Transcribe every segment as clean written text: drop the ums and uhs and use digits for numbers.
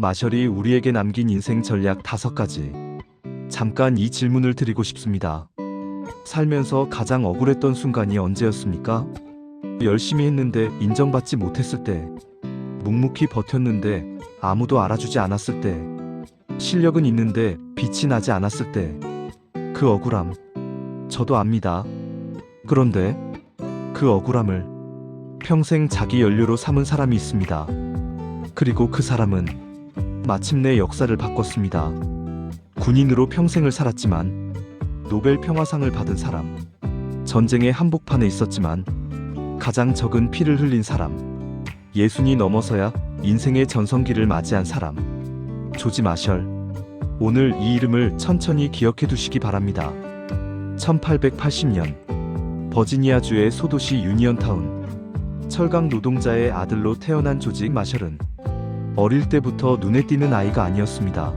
마셜이 우리에게 남긴 인생 전략 5가지. 잠깐 이 질문을 드리고 싶습니다. 살면서 가장 억울했던 순간이 언제였습니까? 열심히 했는데 인정받지 못했을 때, 묵묵히 버텼는데 아무도 알아주지 않았을 때, 실력은 있는데 빛이 나지 않았을 때, 그 억울함, 저도 압니다. 그런데 그 억울함을 평생 자기 연료로 삼은 사람이 있습니다. 그리고 그 사람은 마침내 역사를 바꿨습니다. 군인으로 평생을 살았지만 노벨 평화상을 받은 사람, 전쟁의 한복판에 있었지만 가장 적은 피를 흘린 사람, 예순이 넘어서야 인생의 전성기를 맞이한 사람, 조지 마셜. 오늘 이 이름을 천천히 기억해 두시기 바랍니다. 1880년 버지니아주의 소도시 유니언타운, 철강 노동자의 아들로 태어난 조지 마셜은 어릴 때부터 눈에 띄는 아이가 아니었습니다.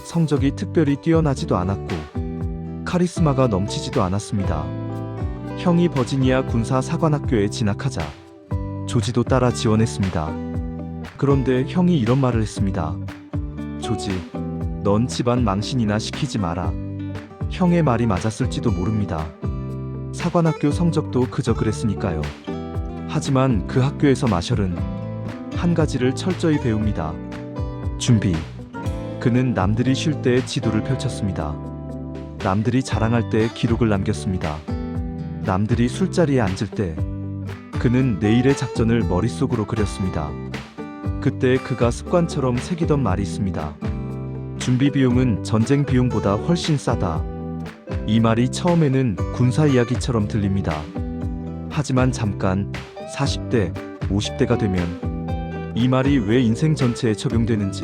성적이 특별히 뛰어나지도 않았고 카리스마가 넘치지도 않았습니다. 형이 버지니아 군사 사관학교에 진학하자 조지도 따라 지원했습니다. 그런데 형이 이런 말을 했습니다. 조지, 넌 집안 망신이나 시키지 마라. 형의 말이 맞았을지도 모릅니다. 사관학교 성적도 그저 그랬으니까요. 하지만 그 학교에서 마셜은 한 가지를 철저히 배웁니다. 준비. 그는 남들이 쉴 때 지도를 펼쳤습니다. 남들이 자랑할 때 기록을 남겼습니다. 남들이 술자리에 앉을 때 그는 내일의 작전을 머릿속으로 그렸습니다. 그때 그가 습관처럼 새기던 말이 있습니다. 준비 비용은 전쟁 비용보다 훨씬 싸다. 이 말이 처음에는 군사 이야기처럼 들립니다. 하지만 잠깐 40대, 50대가 되면 이 말이 왜 인생 전체에 적용되는지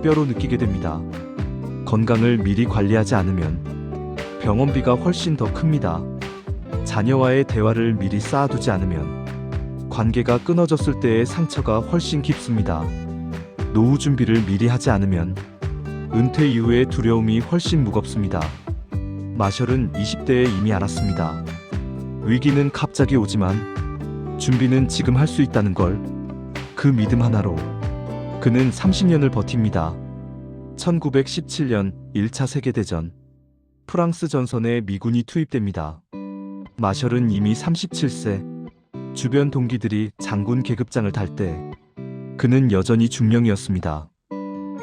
뼈로 느끼게 됩니다. 건강을 미리 관리하지 않으면 병원비가 훨씬 더 큽니다. 자녀와의 대화를 미리 쌓아두지 않으면 관계가 끊어졌을 때의 상처가 훨씬 깊습니다. 노후 준비를 미리 하지 않으면 은퇴 이후의 두려움이 훨씬 무겁습니다. 마셜은 20대에 이미 알았습니다. 위기는 갑자기 오지만 준비는 지금 할 수 있다는 걸. 그 믿음 하나로 그는 30년을 버팁니다. 1917년 1차 세계대전, 프랑스 전선에 미군이 투입됩니다. 마셜은 이미 37세, 주변 동기들이 장군 계급장을 달 때 그는 여전히 중령이었습니다.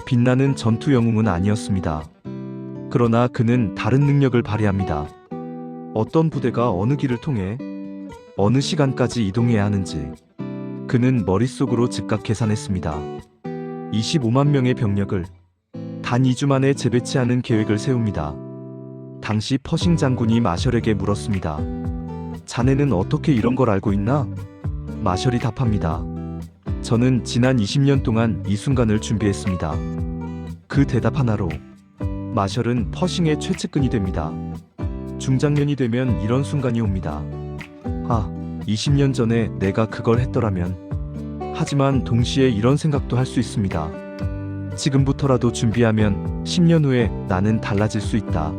빛나는 전투 영웅은 아니었습니다. 그러나 그는 다른 능력을 발휘합니다. 어떤 부대가 어느 길을 통해 어느 시간까지 이동해야 하는지 그는 머릿속으로 즉각 계산했습니다. 25만 명의 병력을 단 2주 만에 재배치하는 계획을 세웁니다. 당시 퍼싱 장군이 마셜에게 물었습니다. 자네는 어떻게 이런 걸 알고 있나? 마셜이 답합니다. 저는 지난 20년 동안 이 순간을 준비했습니다. 그 대답 하나로 마셜은 퍼싱의 최측근이 됩니다. 중장년이 되면 이런 순간이 옵니다. 20년 전에 내가 그걸 했더라면. 하지만 동시에 이런 생각도 할 수 있습니다. 지금부터라도 준비하면 10년 후에 나는 달라질 수 있다.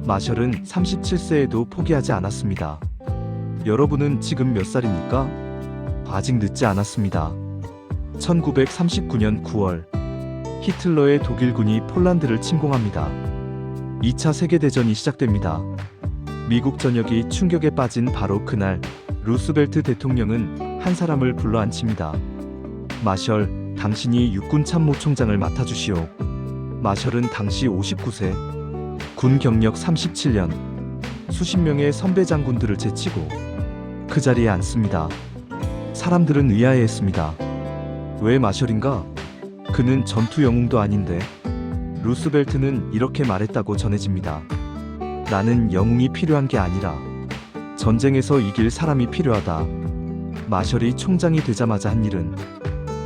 마셜은 37세에도 포기하지 않았습니다. 여러분은 지금 몇 살입니까? 아직 늦지 않았습니다. 1939년 9월 히틀러의 독일군이 폴란드를 침공합니다. 2차 세계대전이 시작됩니다. 미국 전역이 충격에 빠진 바로 그날 루스벨트 대통령은 한 사람을 불러앉힙니다. 마셜, 당신이 육군 참모총장을 맡아주시오. 마셜은 당시 59세, 군 경력 37년, 수십 명의 선배 장군들을 제치고 그 자리에 앉습니다. 사람들은 의아해했습니다. 왜 마셜인가? 그는 전투 영웅도 아닌데. 루스벨트는 이렇게 말했다고 전해집니다. 나는 영웅이 필요한 게 아니라 전쟁에서 이길 사람이 필요하다. 마셜이 총장이 되자마자 한 일은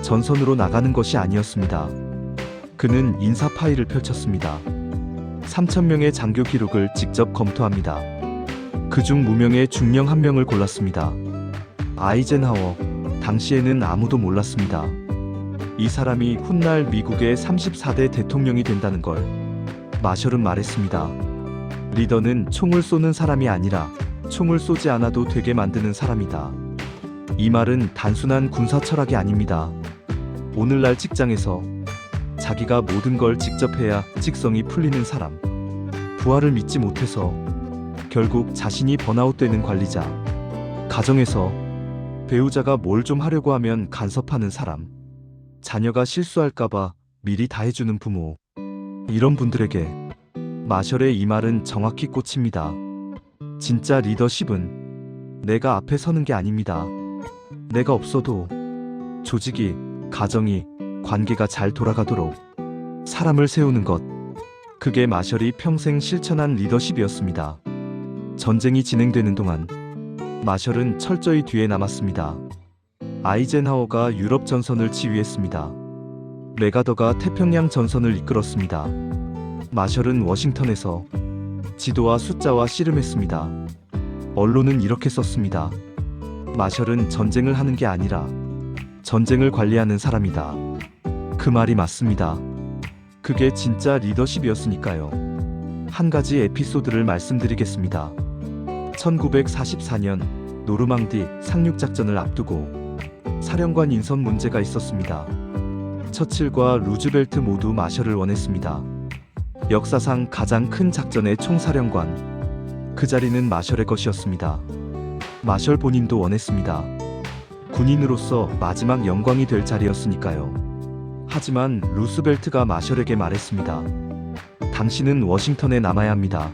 전선으로 나가는 것이 아니었습니다. 그는 인사 파일을 펼쳤습니다. 3,000명의 장교 기록을 직접 검토합니다. 그중 무명의 중령 1명을 골랐습니다. 아이젠하워. 당시에는 아무도 몰랐습니다. 이 사람이 훗날 미국의 34대 대통령이 된다는 걸. 마셜은 말했습니다. 리더는 총을 쏘는 사람이 아니라 총을 쏘지 않아도 되게 만드는 사람이다. 이 말은 단순한 군사 철학이 아닙니다. 오늘날 직장에서 자기가 모든 걸 직접 해야 직성이 풀리는 사람. 부하를 믿지 못해서 결국 자신이 번아웃되는 관리자. 가정에서 배우자가 뭘 좀 하려고 하면 간섭하는 사람. 자녀가 실수할까봐 미리 다 해주는 부모. 이런 분들에게 마셜의 이 말은 정확히 꽂힙니다. 진짜 리더십은 내가 앞에 서는 게 아닙니다. 내가 없어도 조직이, 가정이, 관계가 잘 돌아가도록 사람을 세우는 것. 그게 마셜이 평생 실천한 리더십이었습니다. 전쟁이 진행되는 동안 마셜은 철저히 뒤에 남았습니다. 아이젠하워가 유럽 전선을 지휘했습니다. 메가더가 태평양 전선을 이끌었습니다. 마셜은 워싱턴에서 지도와 숫자와 씨름했습니다. 언론은 이렇게 썼습니다. 마셜은 전쟁을 하는 게 아니라 전쟁을 관리하는 사람이다. 그 말이 맞습니다. 그게 진짜 리더십이었으니까요. 한 가지 에피소드를 말씀드리겠습니다. 1944년 노르망디 상륙작전을 앞두고 사령관 인선 문제가 있었습니다. 처칠과 루즈벨트 모두 마셜을 원했습니다. 역사상 가장 큰 작전의 총사령관. 그 자리는 마셜의 것이었습니다. 마셜 본인도 원했습니다. 군인으로서 마지막 영광이 될 자리였으니까요. 하지만 루스벨트가 마셜에게 말했습니다. 당신은 워싱턴에 남아야 합니다.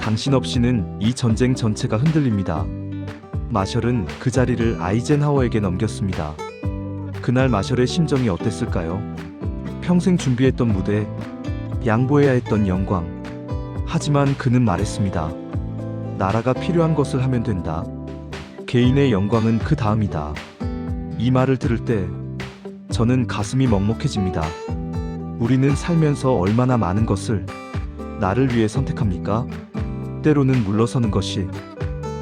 당신 없이는 이 전쟁 전체가 흔들립니다. 마셜은 그 자리를 아이젠하워에게 넘겼습니다. 그날 마셜의 심정이 어땠을까요? 평생 준비했던 무대, 양보해야 했던 영광. 하지만 그는 말했습니다. 나라가 필요한 것을 하면 된다. 개인의 영광은 그 다음이다. 이 말을 들을 때 저는 가슴이 먹먹해집니다. 우리는 살면서 얼마나 많은 것을 나를 위해 선택합니까? 때로는 물러서는 것이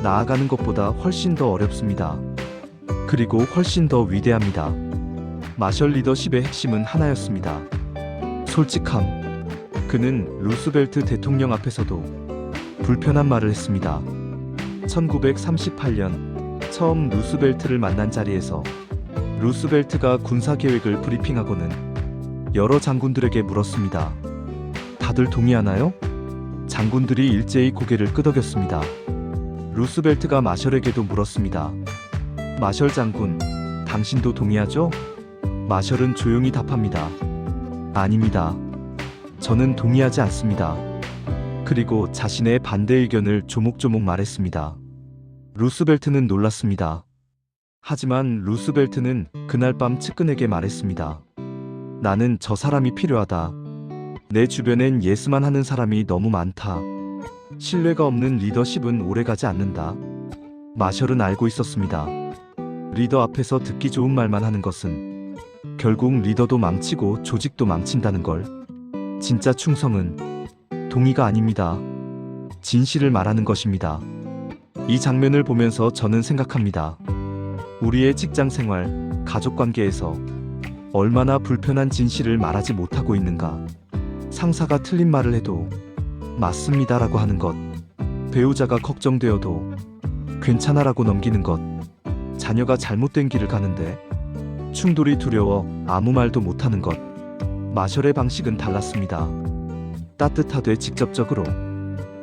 나아가는 것보다 훨씬 더 어렵습니다. 그리고 훨씬 더 위대합니다. 마셜 리더십의 핵심은 하나였습니다. 솔직함. 그는 루스벨트 대통령 앞에서도 불편한 말을 했습니다. 1938년 처음 루스벨트를 만난 자리에서 루스벨트가 군사계획을 브리핑하고는 여러 장군들에게 물었습니다. 다들 동의하나요? 장군들이 일제히 고개를 끄덕였습니다. 루스벨트가 마셜에게도 물었습니다. 마셜 장군, 당신도 동의하죠? 마셜은 조용히 답합니다. 아닙니다. 저는 동의하지 않습니다. 그리고 자신의 반대 의견을 조목조목 말했습니다. 루스벨트는 놀랐습니다. 하지만 루스벨트는 그날 밤 측근에게 말했습니다. 나는 저 사람이 필요하다. 내 주변엔 예스만 하는 사람이 너무 많다. 신뢰가 없는 리더십은 오래가지 않는다. 마셜은 알고 있었습니다. 리더 앞에서 듣기 좋은 말만 하는 것은 결국 리더도 망치고 조직도 망친다는 걸. 진짜 충성은 동의가 아닙니다. 진실을 말하는 것입니다. 이 장면을 보면서 저는 생각합니다. 우리의 직장 생활, 가족 관계에서 얼마나 불편한 진실을 말하지 못하고 있는가. 상사가 틀린 말을 해도 맞습니다라고 하는 것. 배우자가 걱정되어도 괜찮아라고 넘기는 것. 자녀가 잘못된 길을 가는데 충돌이 두려워 아무 말도 못하는 것. 마셜의 방식은 달랐습니다. 따뜻하되 직접적으로,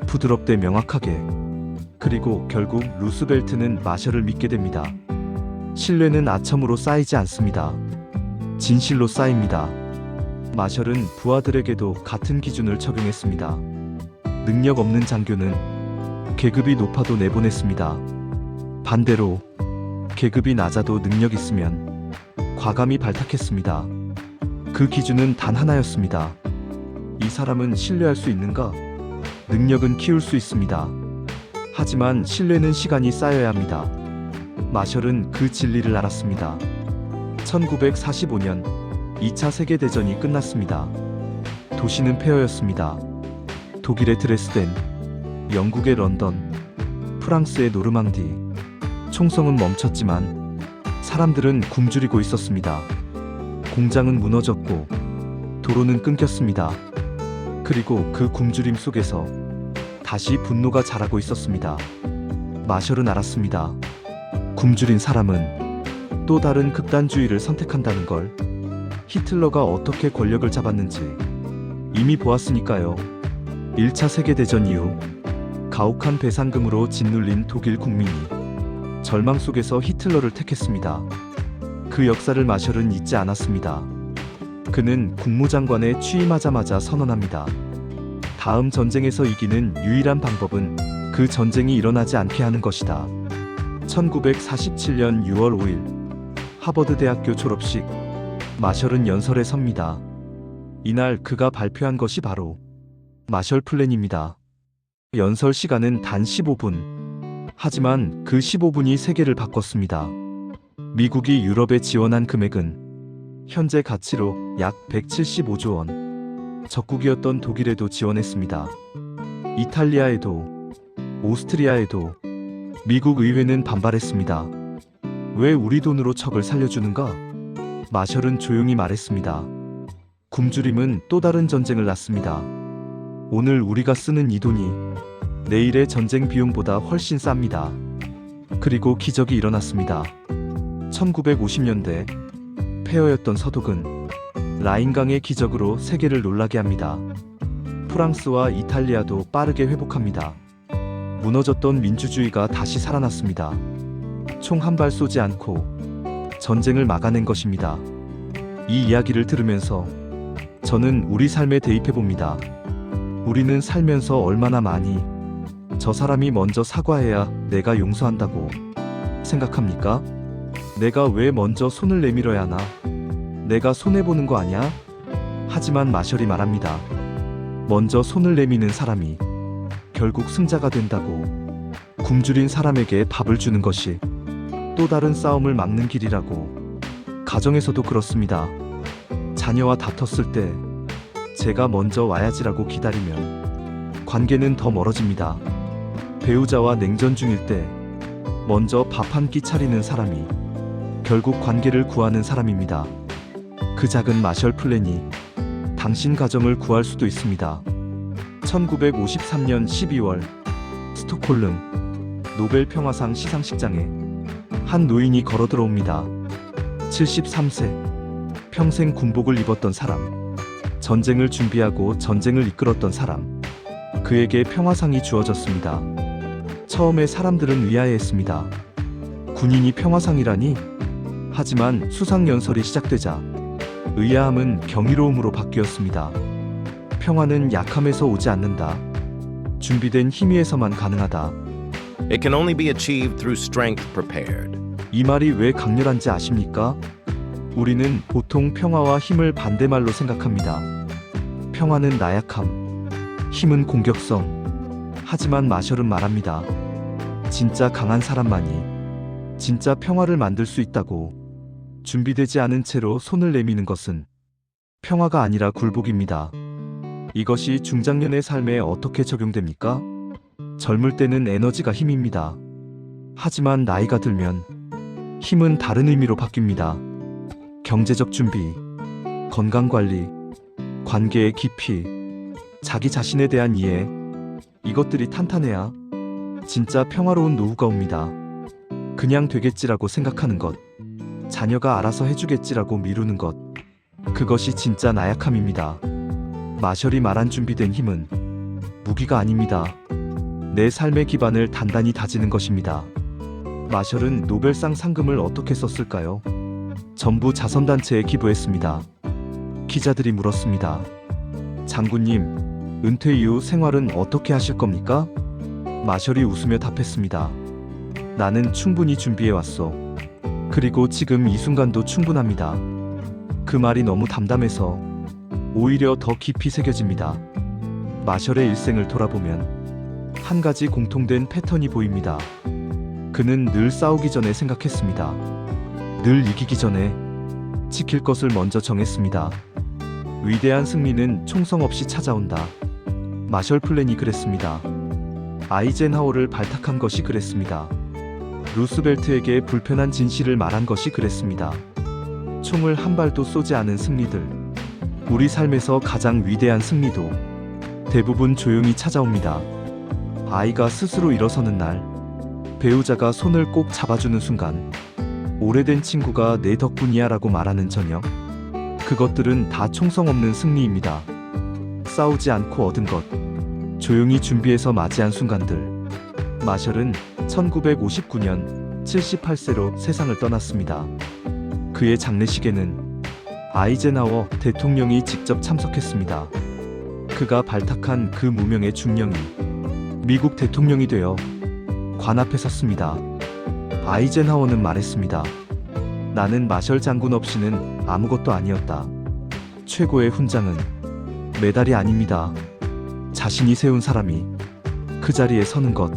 부드럽되 명확하게. 그리고 결국 루스벨트는 마셜을 믿게 됩니다. 신뢰는 아첨으로 쌓이지 않습니다. 진실로 쌓입니다. 마셜은 부하들에게도 같은 기준을 적용했습니다. 능력 없는 장교는 계급이 높아도 내보냈습니다. 반대로 계급이 낮아도 능력 있으면 과감히 발탁했습니다. 그 기준은 단 하나였습니다. 이 사람은 신뢰할 수 있는가? 능력은 키울 수 있습니다. 하지만 신뢰는 시간이 쌓여야 합니다. 마셜은 그 진리를 알았습니다. 1945년 2차 세계대전이 끝났습니다. 도시는 폐허였습니다. 독일의 드레스덴, 영국의 런던, 프랑스의 노르망디. 총성은 멈췄지만 사람들은 굶주리고 있었습니다. 공장은 무너졌고 도로는 끊겼습니다. 그리고 그 굶주림 속에서 다시 분노가 자라고 있었습니다. 마셜은 알았습니다. 굶주린 사람은 또 다른 극단주의를 선택한다는 걸. 히틀러가 어떻게 권력을 잡았는지 이미 보았으니까요. 1차 세계대전 이후 가혹한 배상금으로 짓눌린 독일 국민이 절망 속에서 히틀러를 택했습니다. 그 역사를 마셜은 잊지 않았습니다. 그는 국무장관에 취임하자마자 선언합니다. 다음 전쟁에서 이기는 유일한 방법은 그 전쟁이 일어나지 않게 하는 것이다. 1947년 6월 5일 하버드 대학교 졸업식, 마셜은 연설에 섭니다. 이날 그가 발표한 것이 바로 마셜 플랜입니다. 연설 시간은 단 15분. 하지만 그 15분이 세계를 바꿨습니다. 미국이 유럽에 지원한 금액은 현재 가치로 약 175조 원. 적국이었던 독일에도 지원했습니다. 이탈리아에도, 오스트리아에도. 미국 의회는 반발했습니다. 왜 우리 돈으로 적을 살려주는가? 마셜은 조용히 말했습니다. 굶주림은 또 다른 전쟁을 낳습니다. 오늘 우리가 쓰는 이 돈이 내일의 전쟁 비용보다 훨씬 쌉니다. 그리고 기적이 일어났습니다. 1950년대 폐허였던 서독은 라인강의 기적으로 세계를 놀라게 합니다. 프랑스와 이탈리아도 빠르게 회복합니다. 무너졌던 민주주의가 다시 살아났습니다. 총 한 발 쏘지 않고 전쟁을 막아낸 것입니다. 이 이야기를 들으면서 저는 우리 삶에 대입해봅니다. 우리는 살면서 얼마나 많이 저 사람이 먼저 사과해야 내가 용서한다고 생각합니까? 내가 왜 먼저 손을 내밀어야 하나? 내가 손해보는 거 아냐? 하지만 마셜이 말합니다. 먼저 손을 내미는 사람이 결국 승자가 된다고. 굶주린 사람에게 밥을 주는 것이 또 다른 싸움을 막는 길이라고. 가정에서도 그렇습니다. 자녀와 다퉜을 때 제가 먼저 와야지라고 기다리면 관계는 더 멀어집니다. 배우자와 냉전 중일 때 먼저 밥 한 끼 차리는 사람이 결국 관계를 구하는 사람입니다. 그 작은 마셜 플랜이 당신 가정을 구할 수도 있습니다. 1953년 12월 스톡홀름 노벨 평화상 시상식장에 한 노인이 걸어 들어옵니다. 73세, 평생 군복을 입었던 사람, 전쟁을 준비하고 전쟁을 이끌었던 사람. 그에게 평화상이 주어졌습니다. 처음에 사람들은 의아해했습니다. 군인이 평화상이라니? 하지만 수상 연설이 시작되자 의아함은 경이로움으로 바뀌었습니다. 평화는 약함에서 오지 않는다. 준비된 힘위에서만 가능하다. It can only be achieved through strength prepared. 이 말이 왜 강렬한지 아십니까? 우리는 보통 평화와 힘을 반대말로 생각합니다. 평화는 나약함, 힘은 공격성. 하지만 마셜은 말합니다. 진짜 강한 사람만이 진짜 평화를 만들 수 있다고. 준비되지 않은 채로 손을 내미는 것은 평화가 아니라 굴복입니다. 이것이 중장년의 삶에 어떻게 적용됩니까? 젊을 때는 에너지가 힘입니다. 하지만 나이가 들면 힘은 다른 의미로 바뀝니다. 경제적 준비, 건강관리, 관계의 깊이, 자기 자신에 대한 이해, 이것들이 탄탄해야 진짜 평화로운 노후가 옵니다. 그냥 되겠지라고 생각하는 것, 자녀가 알아서 해주겠지라고 미루는 것, 그것이 진짜 나약함입니다. 마셜이 말한 준비된 힘은 무기가 아닙니다. 내 삶의 기반을 단단히 다지는 것입니다. 마셜은 노벨상 상금을 어떻게 썼을까요? 전부 자선단체에 기부했습니다. 기자들이 물었습니다. 장군님, 은퇴 이후 생활은 어떻게 하실 겁니까? 마셜이 웃으며 답했습니다. 나는 충분히 준비해왔어. 그리고 지금 이 순간도 충분합니다. 그 말이 너무 담담해서 오히려 더 깊이 새겨집니다. 마셜의 일생을 돌아보면 한 가지 공통된 패턴이 보입니다. 그는 늘 싸우기 전에 생각했습니다. 늘 이기기 전에 지킬 것을 먼저 정했습니다. 위대한 승리는 총성 없이 찾아온다. 마셜 플랜이 그랬습니다. 아이젠하워를 발탁한 것이 그랬습니다. 루스벨트에게 불편한 진실을 말한 것이 그랬습니다. 총을 한 발도 쏘지 않은 승리들, 우리 삶에서 가장 위대한 승리도 대부분 조용히 찾아옵니다. 아이가 스스로 일어서는 날, 배우자가 손을 꼭 잡아주는 순간, 오래된 친구가 내 덕분이야 라고 말하는 저녁, 그 그것들은 다 총성 없는 승리입니다. 싸우지 않고 얻은 것, 조용히 준비해서 맞이한 순간들. 마셜은 1959년 78세로 세상을 떠났습니다. 그의 장례식에는 아이젠하워 대통령이 직접 참석했습니다. 그가 발탁한 그 무명의 중령이 미국 대통령이 되어 관 앞에 섰습니다. 아이젠하워는 말했습니다. 나는 마셜 장군 없이는 아무것도 아니었다. 최고의 훈장은 메달이 아닙니다. 자신이 세운 사람이 그 자리에 서는 것,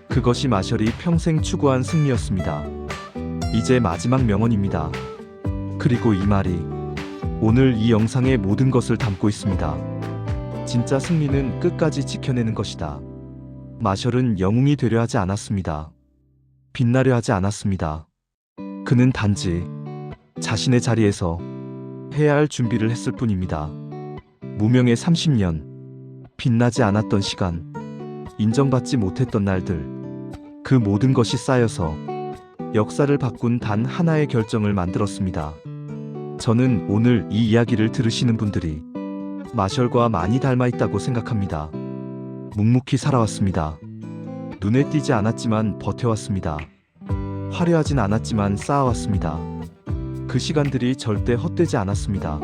그것이 마셜이 평생 추구한 승리였습니다. 이제 마지막 명언입니다. 그리고 이 말이 오늘 이 영상의 모든 것을 담고 있습니다. 진짜 승리는 끝까지 지켜내는 것이다. 마셜은 영웅이 되려 하지 않았습니다. 빛나려 하지 않았습니다. 그는 단지 자신의 자리에서 해야 할 준비를 했을 뿐입니다. 무명의 30년, 빛나지 않았던 시간, 인정받지 못했던 날들, 그 모든 것이 쌓여서 역사를 바꾼 단 하나의 결정을 만들었습니다. 저는 오늘 이 이야기를 들으시는 분들이 마셜과 많이 닮아 있다고 생각합니다. 묵묵히 살아왔습니다. 눈에 띄지 않았지만 버텨왔습니다. 화려하진 않았지만 쌓아왔습니다. 그 시간들이 절대 헛되지 않았습니다.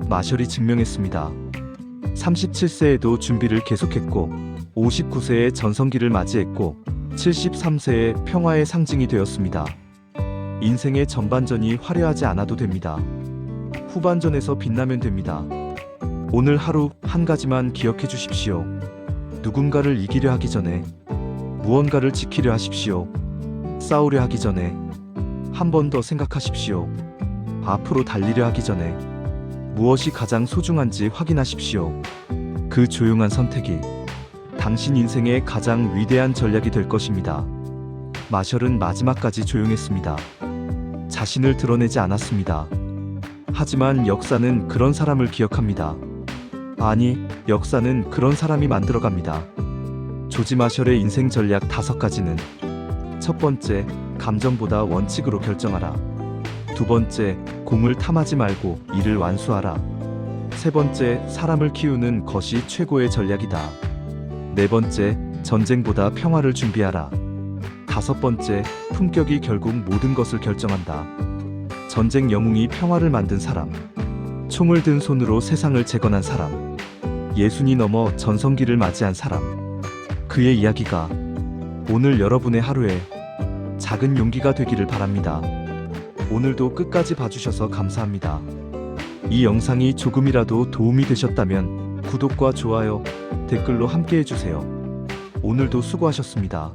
마셜이 증명했습니다. 37세에도 준비를 계속했고 59세에 전성기를 맞이했고 73세에 평화의 상징이 되었습니다. 인생의 전반전이 화려하지 않아도 됩니다. 후반전에서 빛나면 됩니다. 오늘 하루 한 가지만 기억해 주십시오. 누군가를 이기려 하기 전에 무언가를 지키려 하십시오. 싸우려 하기 전에 한 번 더 생각하십시오. 앞으로 달리려 하기 전에 무엇이 가장 소중한지 확인하십시오. 그 조용한 선택이 당신 인생의 가장 위대한 전략이 될 것입니다. 마셜은 마지막까지 조용했습니다. 자신을 드러내지 않았습니다. 하지만 역사는 그런 사람을 기억합니다. 아니, 역사는 그런 사람이 만들어갑니다. 조지 마셜의 인생 전략 5가지는: 첫 번째, 감정보다 원칙으로 결정하라. 두 번째, 공을 탐하지 말고 일을 완수하라. 세 번째, 사람을 키우는 것이 최고의 전략이다. 네 번째, 전쟁보다 평화를 준비하라. 다섯 번째, 품격이 결국 모든 것을 결정한다. 전쟁 영웅이 평화를 만든 사람, 총을 든 손으로 세상을 재건한 사람, 예순이 넘어 전성기를 맞이한 사람, 그의 이야기가 오늘 여러분의 하루에 작은 용기가 되기를 바랍니다. 오늘도 끝까지 봐주셔서 감사합니다. 이 영상이 조금이라도 도움이 되셨다면 구독과 좋아요, 댓글로 함께 해주세요. 오늘도 수고하셨습니다.